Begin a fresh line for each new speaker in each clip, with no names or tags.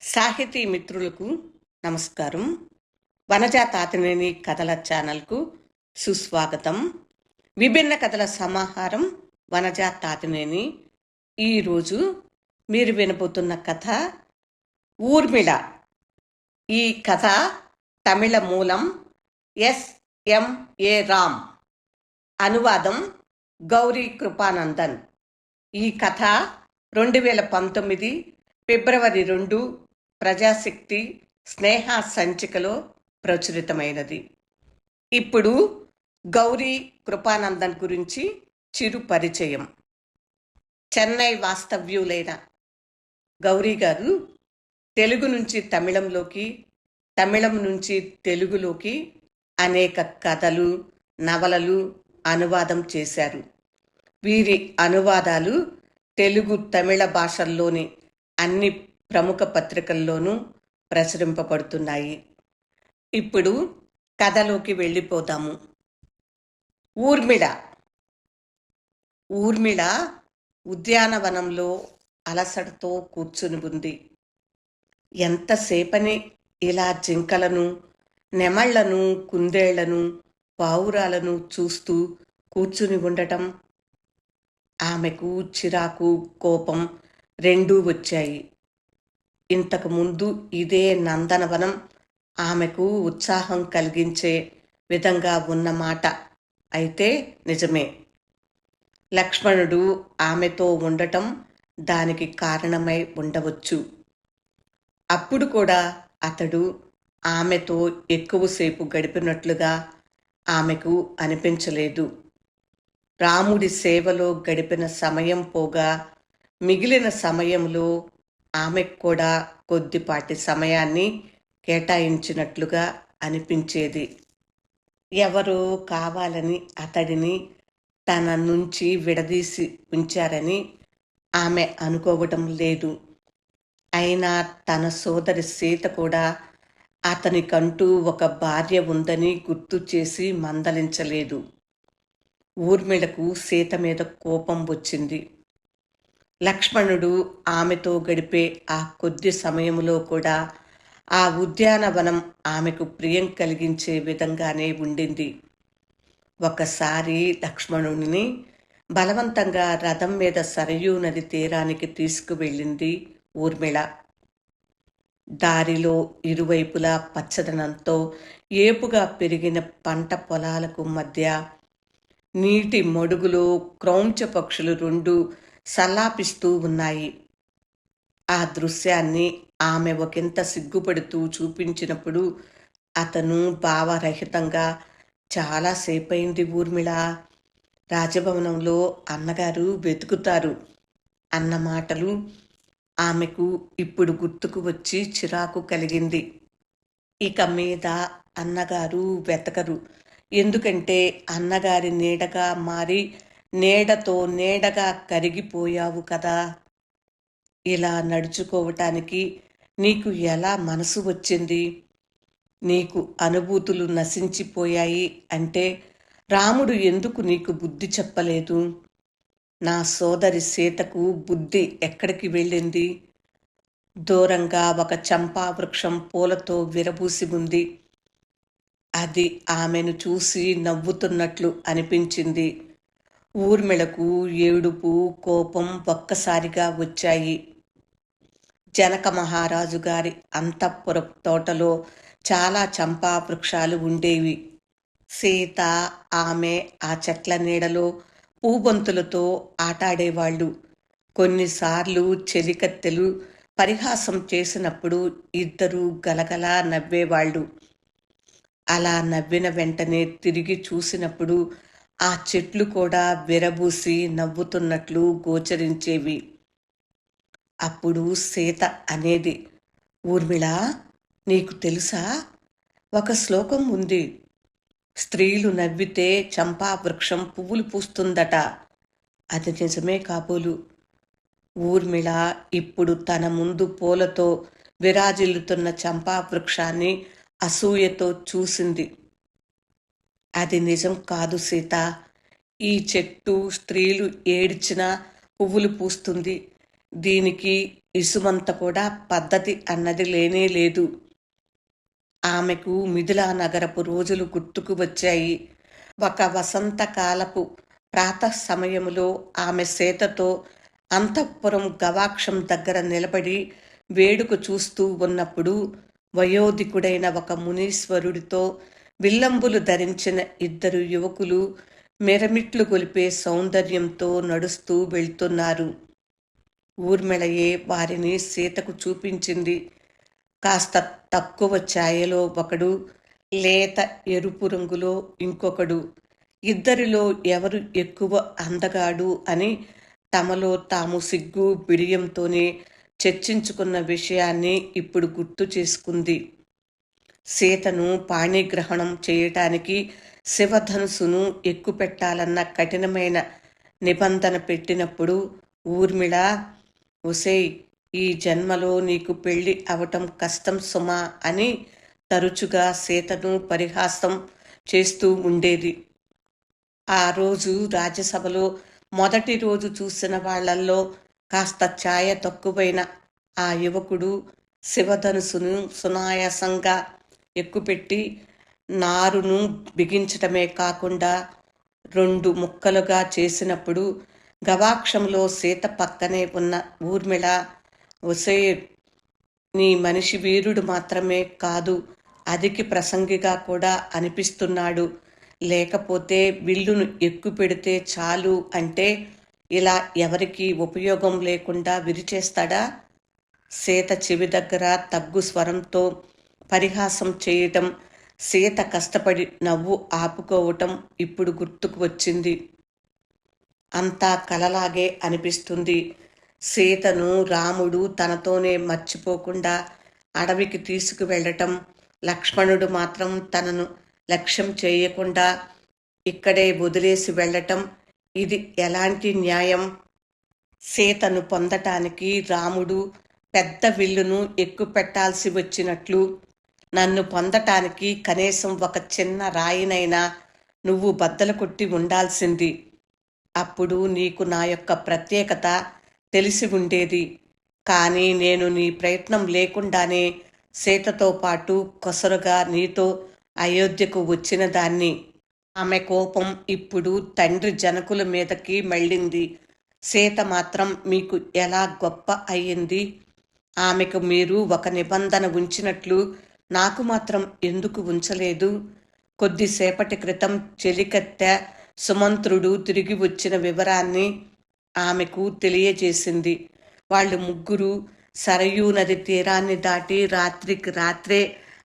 సాహితీ మిత్రులకు నమస్కారం. వనజా తాతినేని కథల ఛానల్కు సుస్వాగతం. విభిన్న కథల సమాహారం వనజా తాతినేని. ఈరోజు మీరు వినబోతున్న కథ ఊర్మిళ. ఈ కథ తమిళ మూలం ఎస్.ఎం.ఏ. రామ్, అనువాదం గౌరీ కృపానందన్. ఈ కథ 2019 ఫిబ్రవరి 2 ప్రజాశక్తి స్నేహ సంచికలో ప్రచురితమైనది. ఇప్పుడు గౌరీ కృపానందన్ గురించి చిరు పరిచయం. చెన్నై వాస్తవ్యులైన గౌరీ గారు తెలుగు నుంచి తమిళంలోకి, తమిళం నుంచి తెలుగులోకి అనేక కథలు, నవలలు అనువాదం చేశారు. వీరి అనువాదాలు తెలుగు, తమిళ భాషల్లోని అన్ని ప్రముఖ పత్రికల్లోనూ ప్రచురింపబడుతున్నాయి. ఇప్పుడు కథలోకి వెళ్ళిపోదాము. ఊర్మిళ. ఊర్మిళ ఉద్యానవనంలో అలసటతో కూర్చుని ఉంది. ఎంతసేపని ఇలా జింకలను, నెమళ్లను, కుందేళ్లను, పావురాలను చూస్తూ కూర్చుని ఉండటం? ఆమెకు చిరాకు, కోపం రెండూ వచ్చాయి. ఇంతకు ముందు ఇదే నందనవనం ఆమెకు ఉత్సాహం కలిగించే విధంగా ఉన్నమాట అయితే నిజమే. లక్ష్మణుడు ఆమెతో ఉండటం దానికి కారణమై ఉండవచ్చు. అప్పుడు కూడా అతడు ఆమెతో ఎక్కువసేపు గడిపినట్లుగా ఆమెకు అనిపించలేదు. రాముడి సేవలో గడిపిన సమయం పోగా మిగిలిన సమయంలో ఆమెకు కూడా కొద్దిపాటి సమయాన్ని కేటాయించినట్లుగా అనిపించేది. ఎవరో కావాలని అతడిని తన నుంచి విడదీసి ఉంచారని ఆమె అనుకోవటం లేదు. అయినా తన సోదరి సీత కూడా అతనికంటూ ఒక భార్య ఉందని గుర్తు చేసి మందలించలేదు. ఊర్మిళకు సీత మీద కోపం వచ్చింది. లక్ష్మణుడు ఆమెతో గడిపే ఆ కొద్ది సమయంలో కూడా ఆ ఉద్యానవనం ఆమెకు ప్రియం కలిగించే విధంగానే ఉండింది. ఒకసారి లక్ష్మణుడిని బలవంతంగా రథం మీద సరయూ నది తీరానికి తీసుకువెళ్ళింది ఊర్మిళ. దారిలో ఇరువైపులా పచ్చదనంతో ఏపుగా పెరిగిన పంట పొలాలకు మధ్య నీటి మడుగులో క్రౌంచ పక్షులు రెండు సల్లాపిస్తూ ఉన్నాయి. ఆ దృశ్యాన్ని ఆమె ఒకంత సిగ్గుపడుతూ చూపించినప్పుడు అతను భావరహితంగా, చాలాసేపయింది ఊర్మిళ, రాజభవనంలో అన్నగారు వెతుకుతారు అన్న మాటలు ఆమెకు ఇప్పుడు గుర్తుకు వచ్చి చిరాకు కలిగింది. ఇక మీద అన్నగారు వెతకరు. ఎందుకంటే అన్నగారి నీడగా మారి నీడతో నీడగా కరిగిపోయావు కదా. ఇలా నడుచుకోవటానికి నీకు ఎలా మనసు వచ్చింది? నీకు అనుభూతులు నశించిపోయాయి అంటే రాముడు ఎందుకు నీకు బుద్ధి చెప్పలేదు? నా సోదరి సీతకు బుద్ధి ఎక్కడికి వెళ్ళింది? దూరంగా ఒక చంపా వృక్షం పూలతో విరబూసి ఉంది. అది ఆమెను చూసి నవ్వుతున్నట్లు అనిపించింది. ఊర్మిళకు ఏడుపు, కోపం ఒక్కసారిగా వచ్చాయి. జనక మహారాజు గారి అంతఃపురపు తోటలో చాలా చంపా వృక్షాలు ఉండేవి. సీత, ఆమె ఆ చెట్ల నీడలో పూబంతులతో ఆటాడేవాళ్ళు. కొన్నిసార్లు చెలికత్తెలు పరిహాసం చేసినప్పుడు ఇద్దరూ గలగలా నవ్వేవాళ్ళు. అలా నవ్విన వెంటనే తిరిగి చూసినప్పుడు ఆ చెట్లు కూడా విరబూసి నవ్వుతున్నట్లు గోచరించేవి. అప్పుడు సీత అనేది, ఊర్మిళ, నీకు తెలుసా, ఒక శ్లోకం ఉంది. స్త్రీలు నవ్వితే చంపా వృక్షం పువ్వులు పూస్తుందట. అది నిజమే కాబోలు. ఊర్మిళ ఇప్పుడు తన ముందు పూలతో విరాజిల్లుతున్న చంపా వృక్షాన్ని అసూయతో చూసింది. అది నిజం కాదు సీత. ఈ చెట్టు స్త్రీలు ఏడ్చినా పువ్వులు పూస్తుంది. దీనికి ఇసుమంత కూడా పద్ధతి అన్నది లేనే లేదు. ఆమెకు మిథిలా నగరపు రోజులు గుర్తుకు వచ్చాయి. ఒక వసంతకాలపు ప్రాతః సమయములో ఆమె సీతతో అంతఃపురం గవాక్షం దగ్గర నిలబడి వేడుక చూస్తూ ఉన్నప్పుడు వయోధికుడైన ఒక మునీశ్వరుడితో విల్లంబులు ధరించిన ఇద్దరు యువకులు మిరమిట్లు గొలిపే సౌందర్యంతో నడుస్తూ వెళ్తున్నారు. ఊర్మిళయే వారిని సీతకు చూపించింది. కాస్త తక్కువ ఛాయలో ఒకడు, లేత ఎరుపు రంగులో ఇంకొకడు. ఇద్దరిలో ఎవరు ఎక్కువ అందగాడు అని తమలో తాము సిగ్గు బిడియంతోనే చర్చించుకున్న విషయాన్ని ఇప్పుడు గుర్తు చేసుకుంది. సీతను పాణిగ్రహణం చేయటానికి శివధనుసును ఎక్కుపెట్టాలన్న కఠినమైన నిబంధన పెట్టినప్పుడు ఊర్మిళ, ఒసేయ్, ఈ జన్మలో నీకు పెళ్లి అవటం కష్టం సుమా అని తరచుగా సీతను పరిహాసం చేస్తూ ఉండేది. ఆ రోజు రాజ్యసభలో మొదటి రోజు చూసిన వాళ్లల్లో కాస్త ఛాయ తక్కువైన ఆ యువకుడు శివధనుసును సునాయాసంగా ఎక్కుపెట్టి నారును బిగించటమే కాకుండా 2 ముక్కలుగా చేసినప్పుడు గవాక్షంలో సీత పక్కనే ఉన్న ఊర్మిళ, ఒసేయ్, నీ మనిషి వీరుడు మాత్రమే కాదు, అధికి ప్రసంగిగా కూడా అనిపిస్తున్నాడు. లేకపోతే విల్లును ఎక్కుపెడితే చాలు అంటే ఇలా ఎవరికీ ఉపయోగం లేకుండా విరిచేస్తాడా? సీత చెవి దగ్గర తగ్గు స్వరంతో పరిహాసం చేయటం, సీత కష్టపడి నవ్వు ఆపుకోవటం ఇప్పుడు గుర్తుకు వచ్చింది. అంతా కలలాగే అనిపిస్తుంది. సీతను రాముడు తనతోనే మర్చిపోకుండా అడవికి తీసుకువెళ్ళటం, లక్ష్మణుడు మాత్రం తనను లక్ష్యం చేయకుండా ఇక్కడే వదిలేసి వెళ్ళటం, ఇది ఎలాంటి న్యాయం? సీతను పొందటానికి రాముడు పెద్ద విల్లును ఎక్కుపెట్టాల్సి వచ్చినట్లు నన్ను పొందటానికి కనీసం ఒక చిన్న రాయినైనా నువ్వు బద్దలు కొట్టి ఉండాల్సింది. అప్పుడు నీకు నా యొక్క ప్రత్యేకత తెలిసి ఉండేది. కానీ నేను నీ ప్రయత్నం లేకుండానే సీతతో పాటు కొసరుగా నీతో అయోధ్యకు వచ్చిన దాన్ని. ఆమె కోపం ఇప్పుడు తండ్రి జనకుల మీదకి మళ్ళింది. సీత మాత్రం మీకు ఎలా గొప్ప అయ్యింది? ఆమెకు మీరు ఒక నిబంధన ఉంచినట్లు నాకు మాత్రం ఎందుకు ఉంచలేదు? కొద్దిసేపటి క్రితం చెలికత్తె సుమంత్రుడు తిరిగి వచ్చిన వివరాన్ని ఆమెకు తెలియజేసింది. వాళ్ళు ముగ్గురు సరయూ నది తీరాన్ని దాటి రాత్రికి రాత్రే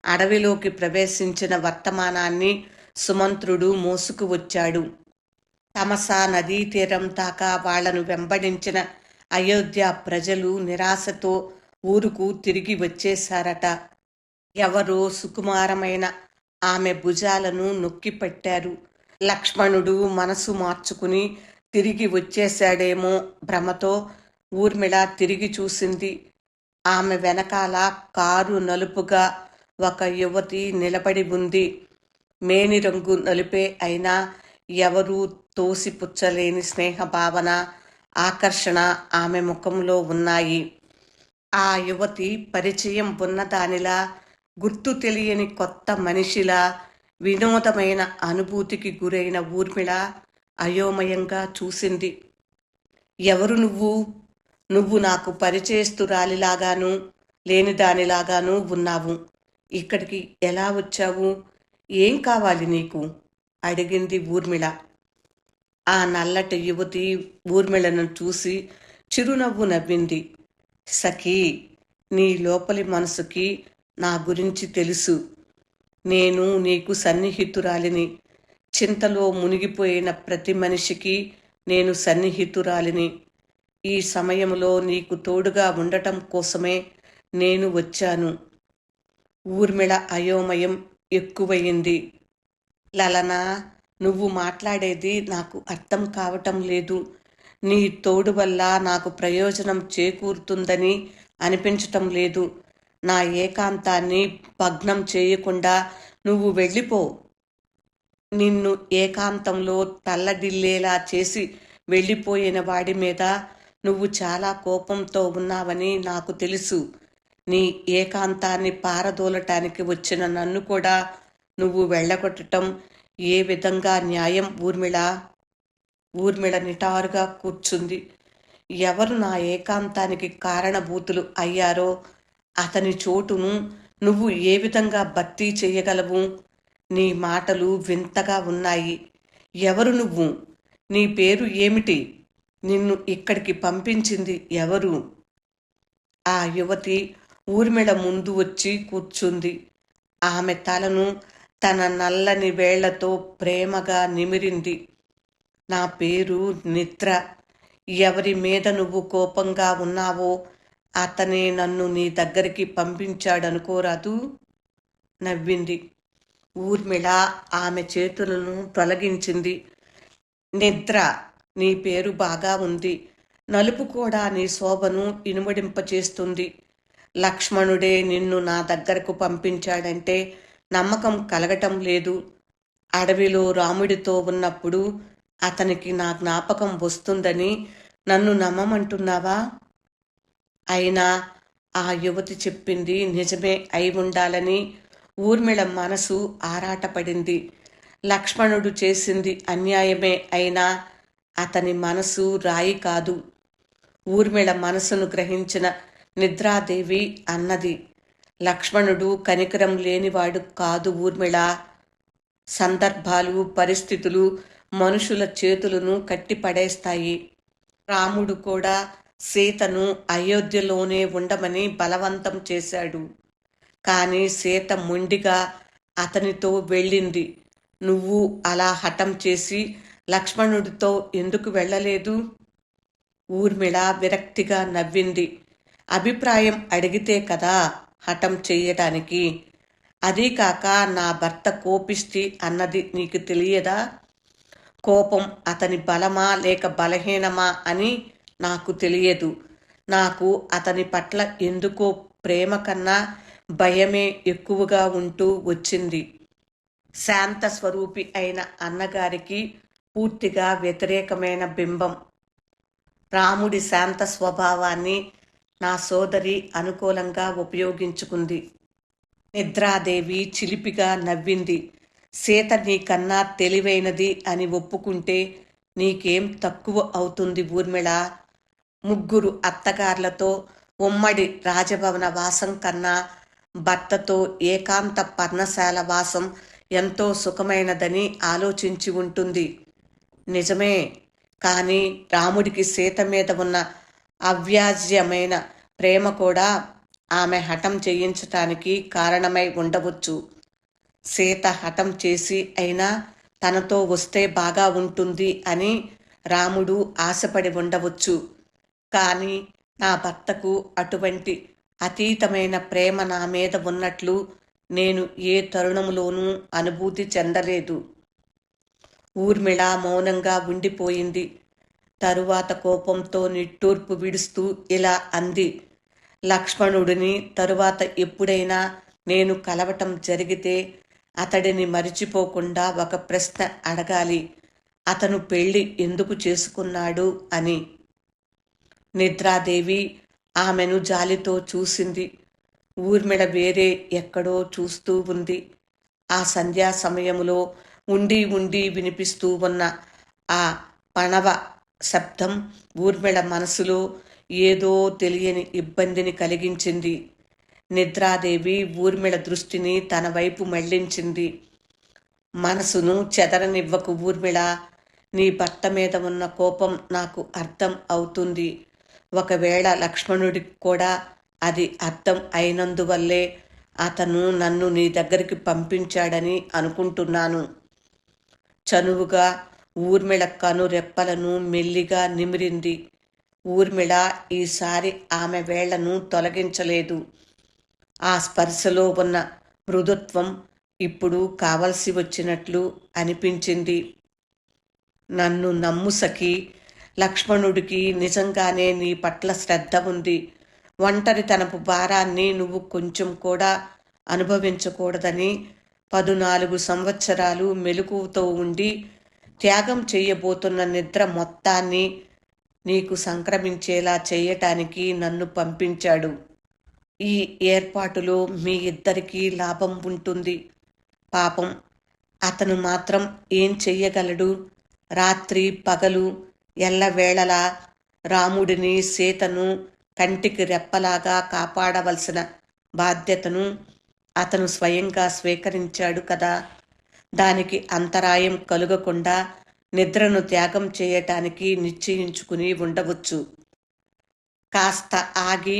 అడవిలోకి ప్రవేశించిన వర్తమానాన్ని సుమంత్రుడు మోసుకు వచ్చాడు. తమసా నదీ తీరం దాకా వాళ్లను వెంబడించిన అయోధ్య ప్రజలు నిరాశతో ఊరుకు తిరిగి వచ్చేశారట. ఎవరో సుకుమారమైన ఆమె భుజాలను నొక్కిపెట్టారు. లక్ష్మణుడు మనసు మార్చుకుని తిరిగి వచ్చేశాడేమో భ్రమతో ఊర్మిళ తిరిగి చూసింది. ఆమె వెనకాల కారు నలుపుగా ఒక యువతి నిలబడి ఉంది. మేనిరంగు నలుపే అయినా ఎవరూ తోసిపుచ్చలేని స్నేహభావన, ఆకర్షణ ఆమె ముఖంలో ఉన్నాయి. ఆ యువతి పరిచయం ఉన్నదానిలా, గుర్తు తెలియని కొత్త మనిషిలా, వినోదమైన అనుభూతికి గురైన ఊర్మిళ అయోమయంగా చూసింది. ఎవరు నువ్వు? నువ్వు నాకు పరిచయస్తురాలిలాగాను లేనిదానిలాగాను ఉన్నావు. ఇక్కడికి ఎలా వచ్చావు? ఏం కావాలి నీకు? అడిగింది ఊర్మిళ. ఆ నల్లటి యువతి ఊర్మిళను చూసి చిరునవ్వు నవ్వింది. సఖీ, నీ లోపలి మనసుకి నా గురించి తెలుసు. నేను నీకు సన్నిహితురాలిని. చింతలో మునిగిపోయిన ప్రతి మనిషికి నేను సన్నిహితురాలిని. ఈ సమయంలో నీకు తోడుగా ఉండటం కోసమే నేను వచ్చాను. ఊర్మిళ అయోమయం ఎక్కువయింది. లలనా, నువ్వు మాట్లాడేది నాకు అర్థం కావటం లేదు. నీ తోడు వల్ల నాకు ప్రయోజనం చేకూరుతుందని అనిపించటం లేదు. నా ఏకాంతాన్ని భగ్నం చేయకుండా నువ్వు వెళ్ళిపో. నిన్ను ఏకాంతంలో తల్లడిల్లేలా చేసి వెళ్ళిపోయిన వాడి మీద నువ్వు చాలా కోపంతో ఉన్నావని నాకు తెలుసు. నీ ఏకాంతాన్ని పారదోలటానికి వచ్చిన నన్ను కూడా నువ్వు వెళ్ళగొట్టటం ఏ విధంగా న్యాయం ఊర్మిళ? ఊర్మిళ నిటారుగా కూర్చుంది. ఎవరు నా ఏకాంతానికి కారణభూతులు అయ్యారో అతని చోటును నువ్వు ఏ విధంగా భర్తీ చెయ్యగలవు? నీ మాటలు వింతగా ఉన్నాయి. ఎవరు నువ్వు? నీ పేరు ఏమిటి? నిన్ను ఇక్కడికి పంపించింది ఎవరు? ఆ యువతి ఊర్మిళ ముందు వచ్చి కూర్చుంది. ఆమె తలను తన నల్లని వేళ్లతో ప్రేమగా నిమిరింది. నా పేరు నిద్ర. ఎవరి మీద నువ్వు కోపంగా ఉన్నావో అతనే నన్ను నీ దగ్గరికి పంపించాడనుకోరాదు. నవ్వింది. ఊర్మిళ ఆమె చేతులను తొలగించింది. నిద్ర, నీ పేరు బాగా ఉంది. నలుపు కూడా నీ శోభను ఇనుమడింపచేస్తుంది. లక్ష్మణుడే నిన్ను నా దగ్గరకు పంపించాడంటే నమ్మకం కలగటం లేదు. అడవిలో రాముడితో ఉన్నప్పుడు అతనికి నా జ్ఞాపకం వస్తుందని నన్ను నమ్మమంటున్నావా? అయినా ఆ యువతి చెప్పింది నిజమే అయి ఉండాలని ఊర్మిళ మనసు ఆరాటపడింది. లక్ష్మణుడు చేసింది అన్యాయమే అయినా అతని మనసు రాయి కాదు. ఊర్మిళ మనసును గ్రహించిన నిద్రాదేవి అన్నది, లక్ష్మణుడు కనికరం లేనివాడు కాదు ఊర్మిళ. సందర్భాలు, పరిస్థితులు మనుషుల చేతులను కట్టిపడేస్తాయి. రాముడు కూడా సీతను అయోధ్యలోనే ఉండమని బలవంతం చేశాడు. కానీ సీత మొండిగా అతనితో వెళ్ళింది. నువ్వు అలా హఠం చేసి లక్ష్మణుడితో ఎందుకు వెళ్ళలేదు? ఊర్మిళ విరక్తిగా నవ్వింది. అభిప్రాయం అడిగితే కదా హఠం చెయ్యటానికి. అదీ కాక నా భర్త కోపిష్టి అన్నది నీకు తెలియదా? కోపం అతని బలమా లేక బలహీనమా అని నాకు తెలియదు. నాకు అతని పట్ల ఎందుకో ప్రేమ కన్నా భయమే ఎక్కువగా ఉంటూ వచ్చింది. శాంత స్వరూపి అయిన అన్నగారికి పూర్తిగా వ్యతిరేకమైన బింబం. రాముడి శాంత స్వభావాన్ని నా సోదరి అనుకూలంగా ఉపయోగించుకుంది. నిద్రాదేవి చిలిపిగా నవ్వింది. సీత నీకన్నా తెలివైనది అని ఒప్పుకుంటే నీకేం తక్కువ అవుతుంది ఊర్మిళ? ముగ్గురు అత్తగార్లతో ఉమ్మడి రాజభవన వాసం కన్నా భర్తతో ఏకాంత పర్ణశాల వాసం ఎంతో సుఖమైనదని ఆలోచించి ఉంటుంది. నిజమే. కానీ రాముడికి సీత మీద ఉన్న అవ్యాజ్యమైన ప్రేమ కూడా ఆమె హఠం చేయించటానికి కారణమై ఉండవచ్చు. సీత హఠం చేసి అయినా తనతో వస్తే బాగా ఉంటుంది అని రాముడు ఆశపడి ఉండవచ్చు. కానీ నా భర్తకు అటువంటి అతీతమైన ప్రేమ నా మీద ఉన్నట్లు నేను ఏ తరుణంలోనూ అనుభూతి చెందలేదు. ఊర్మిళ మౌనంగా ఉండిపోయింది. తరువాత కోపంతో నిట్టూర్పు విడుస్తూ ఇలా అంది, లక్ష్మణుడిని తరువాత ఎప్పుడైనా నేను కలవటం జరిగితే అతడిని మరిచిపోకుండా ఒక ప్రశ్న అడగాలి. అతను పెళ్లి ఎందుకు చేసుకున్నాడు అని. నిద్రాదేవి ఆమెను జాలితో చూసింది. ఊర్మిళ వేరే ఎక్కడో చూస్తూ ఉంది. ఆ సంధ్యా సమయంలో ఉండి ఉండి వినిపిస్తూ ఉన్న ఆ పణవ శబ్దం ఊర్మిళ మనసులో ఏదో తెలియని ఇబ్బందిని కలిగించింది. నిద్రాదేవి ఊర్మిళ దృష్టిని తన వైపు మళ్లించింది. మనసును చెదరనివ్వకు ఊర్మిళ. నీ భర్త మీద ఉన్న కోపం నాకు అర్థం అవుతుంది. ఒకవేళ లక్ష్మణుడికి కూడా అది అర్థం అయినందువల్లే అతను నన్ను నీ దగ్గరికి పంపించాడని అనుకుంటున్నాను. చనువుగా ఊర్మిళ కనురెప్పలను మెల్లిగా నిమిరింది. ఊర్మిళ ఈసారి ఆమె వేళ్లను తొలగించలేదు. ఆ స్పర్శలో ఉన్న మృదుత్వం ఇప్పుడు కావలసి వచ్చినట్లు అనిపించింది. నన్ను నమ్ము సఖీ. లక్ష్మణుడికి నిజంగానే నీ పట్ల శ్రద్ధ ఉంది. ఒంటరితనపు భారాన్ని నువ్వు కొంచెం కూడా అనుభవించకూడదని 14 సంవత్సరాలు మెలకువతో ఉండి త్యాగం చేయబోతున్న నిద్ర మొత్తాన్ని నీకు సంక్రమించేలా చేయటానికి నన్ను పంపించాడు. ఈ ఏర్పాటులో మీ ఇద్దరికీ లాభం ఉంటుంది. పాపం అతను మాత్రం ఏం చెయ్యగలడు? రాత్రి పగలు ఎల్లవేళలా రాముడిని సీతను కంటికి రెప్పలాగా కాపాడవలసిన బాధ్యతను అతను స్వయంగా స్వీకరించాడు కదా. దానికి అంతరాయం కలుగకుండా నిద్రను త్యాగం చేయటానికి నిశ్చయించుకుని ఉండవచ్చు. కాస్త ఆగి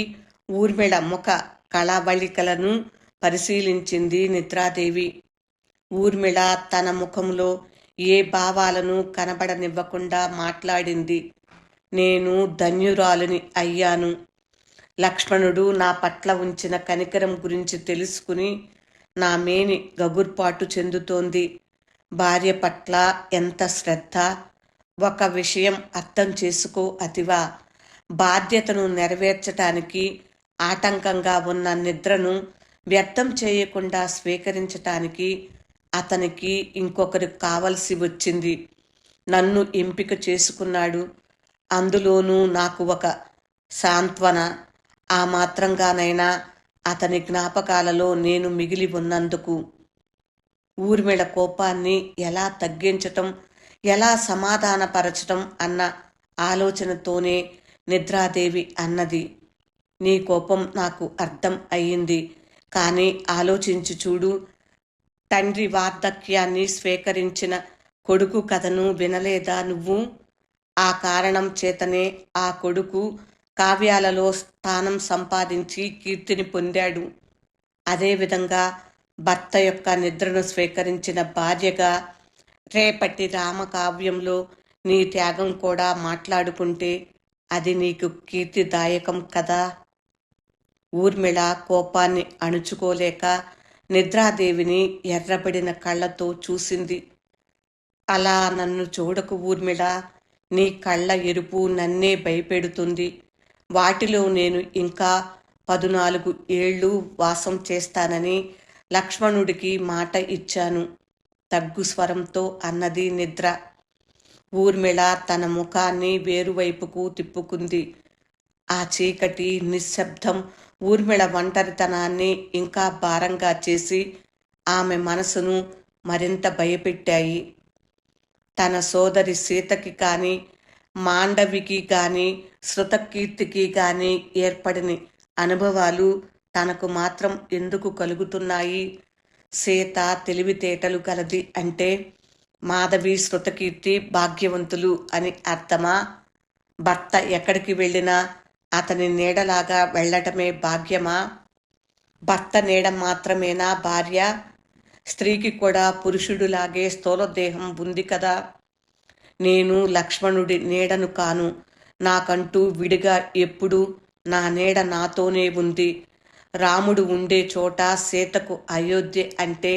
ఊర్మిళ ముఖ కళవళికలను పరిశీలించింది నిద్రాదేవి. ఊర్మిళ తన ముఖంలో ఏ భావాలను కనబడనివ్వకుండా మాట్లాడింది. నేను ధన్యురాలిని అయ్యాను. లక్ష్మణుడు నా పట్ల ఉంచిన కనికరం గురించి తెలుసుకుని నా మేని గగుర్పాటు చెందుతోంది. భార్య పట్ల ఎంత శ్రద్ధ! ఒక విషయం అర్థం చేసుకో అతివా. బాధ్యతను నెరవేర్చటానికి ఆటంకంగా ఉన్న నిద్రను వ్యర్థం చేయకుండా స్వీకరించటానికి అతనికి ఇంకొకరు కావలసి వచ్చింది. నన్ను ఎంపిక చేసుకున్నాడు. అందులోనూ నాకు ఒక సాంత్వన. ఆ మాత్రంగానైనా అతని జ్ఞాపకాలలో నేను మిగిలి ఉన్నందుకు. ఊర్మిళ కోపాన్ని ఎలా తగ్గించటం, ఎలా సమాధానపరచటం అన్న ఆలోచనతోనే నిద్రాదేవి అన్నది, నీ కోపం నాకు అర్థం అయ్యింది. కానీ ఆలోచించి చూడు. తండ్రి వార్ధక్యాన్ని స్వీకరించిన కొడుకు కథను వినలేదా నువ్వు? ఆ కారణం చేతనే ఆ కొడుకు కావ్యాలలో స్థానం సంపాదించి కీర్తిని పొందాడు. అదేవిధంగా భర్త యొక్క నిద్రను స్వీకరించిన భార్యగా రేపటి రామకావ్యంలో నీ త్యాగం కూడా మాట్లాడుకుంటే అది నీకు కీర్తిదాయకం కదా. ఊర్మిళ కోపాన్ని అణుచుకోలేక నిద్రాదేవిని ఎర్రబడిన కళ్ళతో చూసింది. అలా నన్ను చూడకు ఊర్మిళ. నీ కళ్ళ ఎరుపు నన్నే భయపెడుతుంది. వాటిలో నేను ఇంకా 14 ఏళ్ళు వాసం చేస్తానని లక్ష్మణుడికి మాట ఇచ్చాను, తగ్గు స్వరంతో అన్నది నిద్ర. ఊర్మిళ తన ముఖాన్ని వేరువైపుకు తిప్పుకుంది. ఆ చీకటి నిశ్శబ్దం ఊర్మిళ ఒంటరితనాన్ని ఇంకా భారంగా చేసి ఆమె మనసును మరింత భయపెట్టాయి. తన సోదరి సీతకి కానీ, మాండవికి కానీ, శృతకీర్తికి కానీ ఏర్పడని అనుభవాలు తనకు మాత్రం ఎందుకు కలుగుతున్నాయి? సీత తెలివితేటలు గలది అంటే మాధవి శృతకీర్తి భాగ్యవంతులు అని అర్థమా? భర్త ఎక్కడికి వెళ్ళినా అతని నీడలాగా వెళ్ళటమే భాగ్యమా? భర్త నీడ మాత్రమేనా భార్య? స్త్రీకి కూడా పురుషుడిలాగే స్థూలదేహం ఉంది కదా. నేను లక్ష్మణుడి నీడను కాను. నాకంటూ విడిగా ఎప్పుడూ నా నీడ నాతోనే ఉంది. రాముడు ఉండే చోట సీతకు అయోధ్య అంటే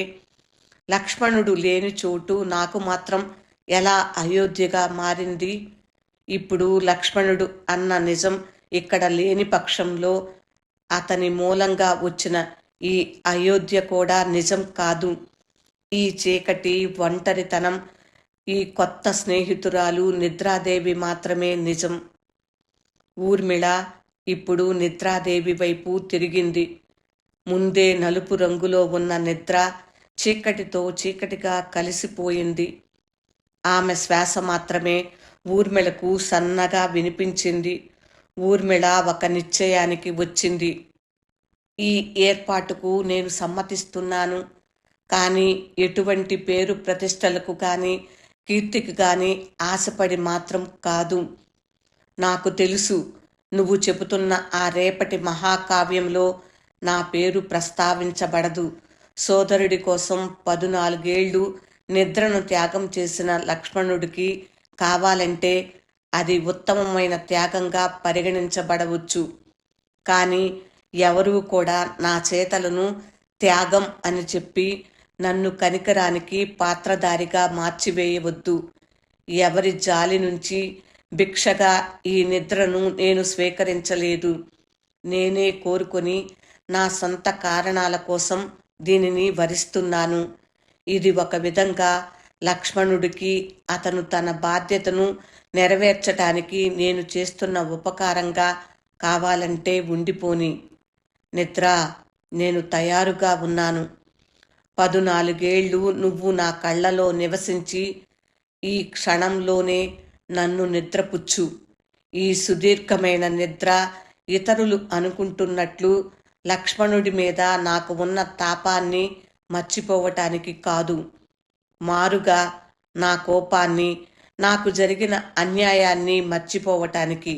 లక్ష్మణుడు లేని చోటు నాకు మాత్రం ఎలా అయోధ్యగా మారింది? ఇప్పుడు లక్ష్మణుడు అన్న నిజం ఇక్కడ లేని పక్షంలో అతని మూలంగా వచ్చిన ఈ అయోధ్య కూడా నిజం కాదు. ఈ చీకటి, ఒంటరితనం, ఈ కొత్త స్నేహితురాలు నిద్రాదేవి మాత్రమే నిజం. ఊర్మిళ ఇప్పుడు నిద్రాదేవి వైపు తిరిగింది. ముందే నలుపు రంగులో ఉన్న నిద్ర చీకటితో చీకటిగా కలిసిపోయింది. ఆమె శ్వాస మాత్రమే ఊర్మిళకు సన్నగా వినిపించింది. ఊర్మిళ ఒక నిశ్చయానికి వచ్చింది. ఈ ఏర్పాటుకు నేను సమ్మతిస్తున్నాను. కానీ ఎటువంటి పేరు ప్రతిష్టలకు కానీ, కీర్తికి కానీ ఆశపడి మాత్రం కాదు. నాకు తెలుసు, నువ్వు చెబుతున్న ఆ రేపటి మహాకావ్యంలో నా పేరు ప్రస్తావించబడదు. సోదరుడి కోసం 14 ఏళ్ళు నిద్రను త్యాగం చేసిన లక్ష్మణుడికి కావాలంటే అది ఉత్తమమైన త్యాగంగా పరిగణించబడవచ్చు. కానీ ఎవరూ కూడా నా చేతలను త్యాగం అని చెప్పి నన్ను కనికరానికి పాత్రధారిగా మార్చివేయవద్దు. ఎవరి జాలి నుంచి భిక్షగా ఈ నిద్రను నేను స్వీకరించలేదు. నేనే కోరుకొని నా సొంత కారణాల కోసం దీనిని వరిస్తున్నాను. ఇది ఒక విధంగా లక్ష్మణుడికి అతను తన బాధ్యతను నెరవేర్చటానికి నేను చేస్తున్న ఉపకారంగా కావాలంటే ఉండిపోని. నిద్ర, నేను తయారుగా ఉన్నాను. 14 నువ్వు నా కళ్ళలో నివసించి ఈ క్షణంలోనే నన్ను నిద్రపుచ్చు. ఈ సుదీర్ఘమైన నిద్ర ఇతరులు అనుకుంటున్నట్లు లక్ష్మణుడి మీద నాకు ఉన్న తాపాన్ని మర్చిపోవటానికి కాదు, మారుగా నా కోపాన్ని, నాకు జరిగిన అన్యాయాన్ని మర్చిపోవటానికి.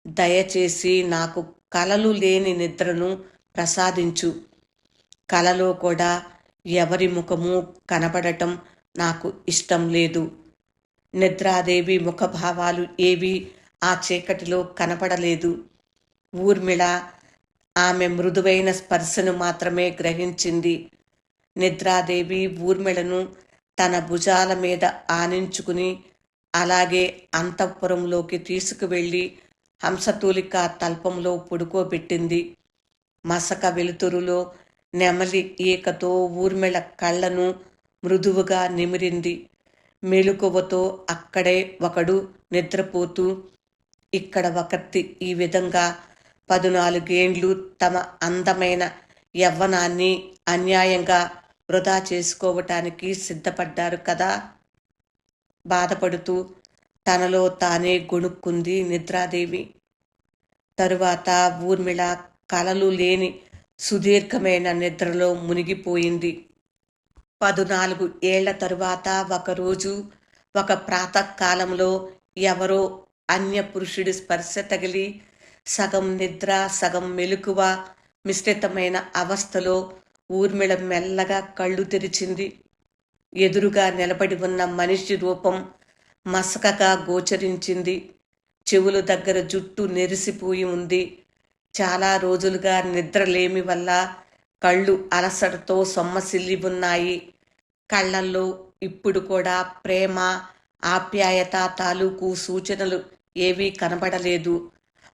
దయచేసి నాకు కలలు లేని నిద్రను ప్రసాదించు. కలలో కూడా ఎవరి ముఖము కనపడటం నాకు ఇష్టం లేదు. నిద్రాదేవి ముఖభావాలు ఏవి ఆ చీకటిలో కనపడలేదు. ఊర్మిళ ఆమె మృదువైన స్పర్శను మాత్రమే గ్రహించింది. నిద్రాదేవి ఊర్మిళను తన భుజాల మీద ఆనించుకుని అలాగే అంతఃపురంలోకి తీసుకువెళ్ళి హంసతూలిక తల్పంలో పడుకోబెట్టింది. మసక వెలుతురులో నెమలి ఈకతో ఊర్మిళ కళ్ళను మృదువుగా నిమిరింది. మెలకువతో అక్కడే ఒకడు నిద్రపోతూ, ఇక్కడ ఒకటి ఈ విధంగా 14 తమ అందమైన యవ్వనాన్ని అన్యాయంగా వృధా చేసుకోవటానికి సిద్ధపడ్డారు కదా. బాధపడుతూ తనలో తానే గొణుక్కుంది నిద్రాదేవి. తరువాత ఊర్మిళ కలలు లేని సుదీర్ఘమైన నిద్రలో మునిగిపోయింది. 14 ఏళ్ల తరువాత ఒకరోజు ఒక ప్రాతకాలంలో ఎవరో అన్య పురుషుడి స్పర్శ తగిలి సగం నిద్ర సగం మెలకువ మిశ్రితమైన అవస్థలో ఊర్మిళ మెల్లగా కళ్ళు తెరిచింది. ఎదురుగా నిలబడి ఉన్న మనిషి రూపం మసకగా గోచరించింది. చెవుల దగ్గర జుట్టు నెరిసిపోయి ఉంది. చాలా రోజులుగా నిద్రలేమి వల్ల కళ్ళు అలసటతో సొమ్మసిల్లి ఉన్నాయి. కళ్ళల్లో ఇప్పుడు కూడా ప్రేమ, ఆప్యాయత తాలూకు సూచనలు ఏవీ కనబడలేదు.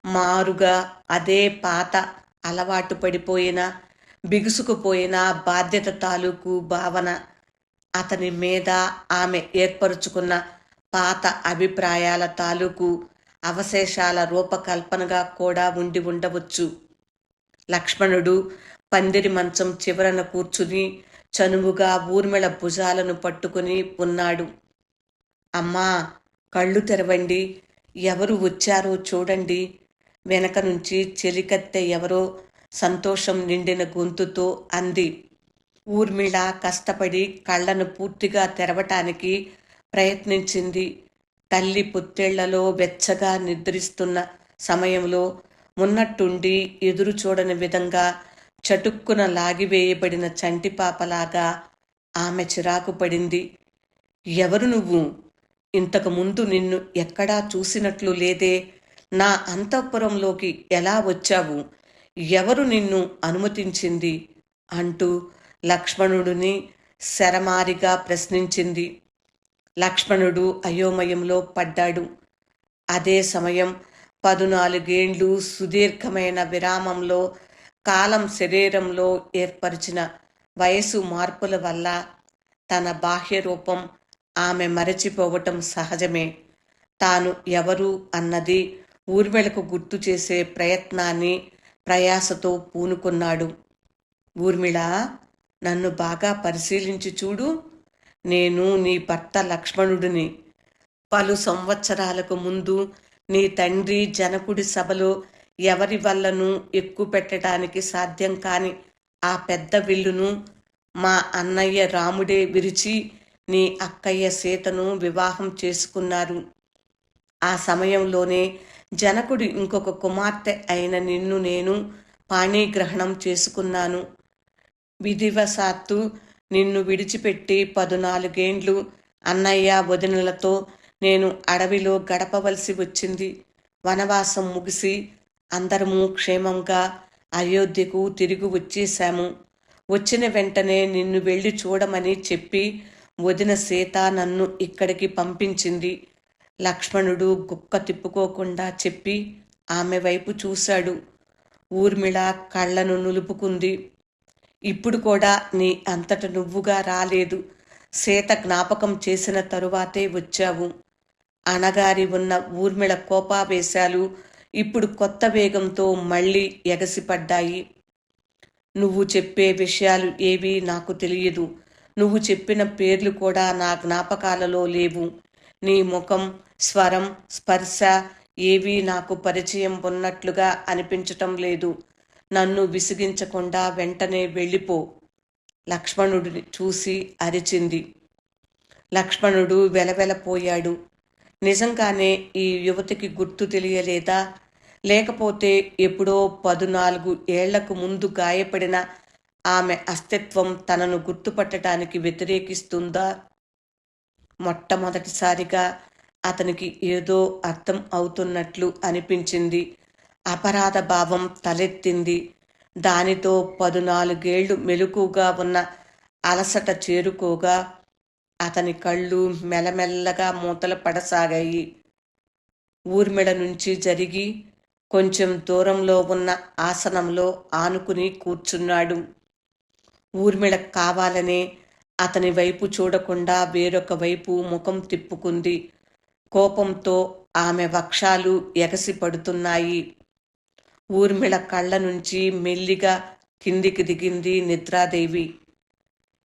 మారుగా అదే పాత అలవాటు పడిపోయిన, బిగుసుకుపోయిన బాధ్యత తాలూకు భావన. అతని మీద ఆమె ఏర్పరుచుకున్న పాత అభిప్రాయాల తాలూకు అవశేషాల రూపకల్పనగా కూడా ఉండి ఉండవచ్చు. లక్ష్మణుడు పందిరి మంచం చివరన కూర్చుని చనువుగా ఊర్మిళ భుజాలను పట్టుకుని ఉన్నాడు. అమ్మా, కళ్ళు తెరవండి, ఎవరు వచ్చారో చూడండి. వెనక నుంచి చెలికత్తె ఎవరో సంతోషం నిండిన గొంతుతో అంది. ఊర్మిళ కష్టపడి కళ్ళను పూర్తిగా తెరవటానికి ప్రయత్నించింది. తల్లి పొత్తేళ్లలో వెచ్చగా నిద్రిస్తున్న సమయంలో ఉన్నట్టుండి ఎదురు చూడని విధంగా చటుక్కున లాగివేయబడిన చంటిపాపలాగా ఆమె చిరాకు పడింది. ఎవరు నువ్వు? ఇంతకుముందు నిన్ను ఎక్కడా చూసినట్లు లేదే. నా అంతఃపురంలోకి ఎలా వచ్చావు? ఎవరు నిన్ను అనుమతించింది? అంటూ లక్ష్మణుడిని శరమారిగా ప్రశ్నించింది. లక్ష్మణుడు అయోమయంలో పడ్డాడు. అదే సమయం 14 సుదీర్ఘమైన విరామంలో కాలం శరీరంలో ఏర్పరిచిన వయసు మార్పుల వల్ల తన బాహ్య రూపం ఆమె మరచిపోవటం సహజమే. తాను ఎవరు అన్నది ఊర్మిళకు గుర్తు చేసే ప్రయత్నాన్ని ప్రయాసతో పూనుకున్నాడు. ఊర్మిళ, నన్ను బాగా పరిశీలించి చూడు. నేను నీ భర్త లక్ష్మణుడిని. పలు సంవత్సరాలకు ముందు నీ తండ్రి జనకుడి సభలో ఎవరి వల్లను ఎక్కుపెట్టడానికి సాధ్యం కాని ఆ పెద్ద విల్లును మా అన్నయ్య రాముడే విరిచి నీ అక్కయ్య సీతను వివాహం చేసుకున్నారు. ఆ సమయంలోనే జనకుడి ఇంకొక కుమార్తె అయిన నిన్ను నేను పాణిగ్రహణం చేసుకున్నాను. విధివశాత్తు నిన్ను విడిచిపెట్టి 14 అన్నయ్య వదినలతో నేను అడవిలో గడపవలసి వచ్చింది. వనవాసం ముగిసి అందరము క్షేమంగా అయోధ్యకు తిరిగి వచ్చేశాము. వచ్చిన వెంటనే నిన్ను వెళ్ళి చూడమని చెప్పి వదిన సీత నన్ను ఇక్కడికి పంపించింది. లక్ష్మణుడు గుక్క తిప్పుకోకుండా చెప్పి ఆమె వైపు చూశాడు. ఊర్మిళ కళ్ళను నులుపుకుంది. ఇప్పుడు కూడా నీ అంతట నువ్వుగా రాలేదు. సీత జ్ఞాపకం చేసిన తరువాతే వచ్చావు. అణగారి ఉన్న ఊర్మిళ కోపావేశాలు ఇప్పుడు కొత్త వేగంతో మళ్ళీ ఎగసిపడ్డాయి. నువ్వు చెప్పే విషయాలు ఏవీ నాకు తెలియదు. నువ్వు చెప్పిన పేర్లు కూడా నా జ్ఞాపకాలలో లేవు. నీ ముఖం, స్వరం, స్పర్శ ఏవీ నాకు పరిచయం ఉన్నట్లుగా అనిపించటం లేదు. నన్ను విసిగించకుండా వెంటనే వెళ్ళిపో. లక్ష్మణుడిని చూసి అరిచింది. లక్ష్మణుడు వెలవెలపోయాడు. నిజంగానే ఈ యువతికి గుర్తు తెలియలేదా? లేకపోతే ఎప్పుడో 14 ఏళ్లకు ముందు గాయపడిన ఆమె అస్తిత్వం తనను గుర్తుపట్టడానికి వ్యతిరేకిస్తుందా? మొట్టమొదటిసారిగా అతనికి ఏదో అర్థం అవుతున్నట్లు అనిపించింది. అపరాధ భావం తలెత్తింది. దానితో 14 ఏళ్లు మెలకుగా ఉన్న అలసట చేరుకోగా అతని కళ్ళు మెల్లమెల్లగా మూతలు పడసాగాయి. ఊర్మిళ నుంచి జరిగి కొంచెం దూరంలో ఉన్న ఆసనంలో ఆనుకుని కూర్చున్నాడు. ఊర్మిళ కావాలనే అతని వైపు చూడకుండా వేరొక వైపు ముఖం తిప్పుకుంది. కోపంతో ఆమె వక్షాలు ఎగసి పడుతున్నాయి. ఊర్మిళ కళ్ళ నుంచి మెల్లిగా కిందికి దిగింది నిద్రాదేవి.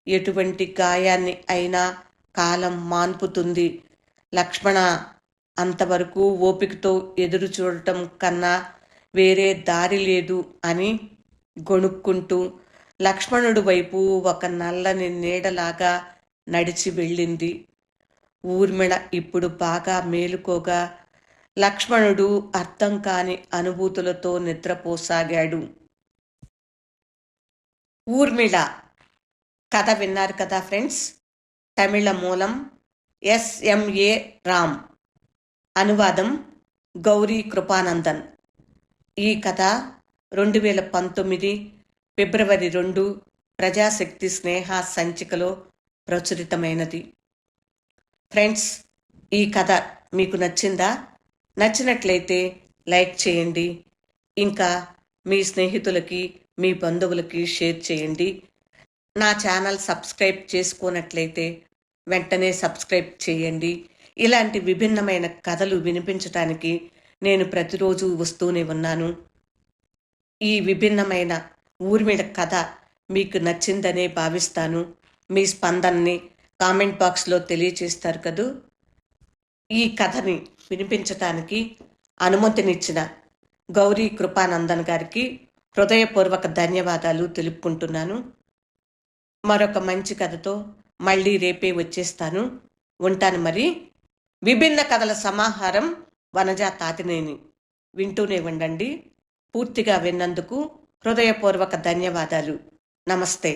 ఎటువంటి గాయాన్ని అయినా కాలం మాన్పుతుంది. లక్ష్మణ, అంతవరకు ఓపికతో ఎదురు చూడటం కన్నా వేరే దారి లేదు అని గొణుక్కుంటూ లక్ష్మణుడి వైపు ఒక నల్లని నీడలాగా నడిచి వెళ్ళింది. ఊర్మిళ ఇప్పుడు బాగా మేలుకోగా లక్ష్మణుడు అర్థం కాని అనుభూతులతో నిద్రపోసాగాడు. ఊర్మిళ కథ విన్నారు కదా ఫ్రెండ్స్. తమిళ మూలం ఎస్ఎంఏ రామ్, అనువాదం గౌరీ కృపానందన్. ఈ కథ 2019 ఫిబ్రవరి 2 ప్రజాశక్తి స్నేహ సంచికలో ప్రచురితమైనది. ఫ్రెండ్స్, ఈ కథ మీకు నచ్చిందా? నచ్చినట్లయితే లైక్ చేయండి. ఇంకా మీ స్నేహితులకి, మీ బంధువులకి షేర్ చేయండి. నా ఛానల్ సబ్స్క్రైబ్ చేసుకోనట్లయితే వెంటనే సబ్స్క్రైబ్ చేయండి. ఇలాంటి విభిన్నమైన కథలు వినిపించటానికి నేను ప్రతిరోజు వస్తూనే ఉన్నాను. ఈ విభిన్నమైన ఊర్మిళ కథ మీకు నచ్చిందనే భావిస్తాను. మీ స్పందనని కామెంట్ బాక్స్లో తెలియచేస్తారు కదూ. ఈ కథని వినిపించటానికి అనుమతినిచ్చిన గౌరీ కృపానందన్ గారికి హృదయపూర్వక ధన్యవాదాలు తెలుపుకుంటున్నాను. మరొక మంచి కథతో మళ్ళీ రేపే వచ్చేస్తాను. ఉంటాను మరి. విభిన్న కథల సమాహారం వనజ తాతినేని. వింటూనే ఉండండి. పూర్తిగా విన్నందుకు హృదయపూర్వక ధన్యవాదాలు. నమస్తే.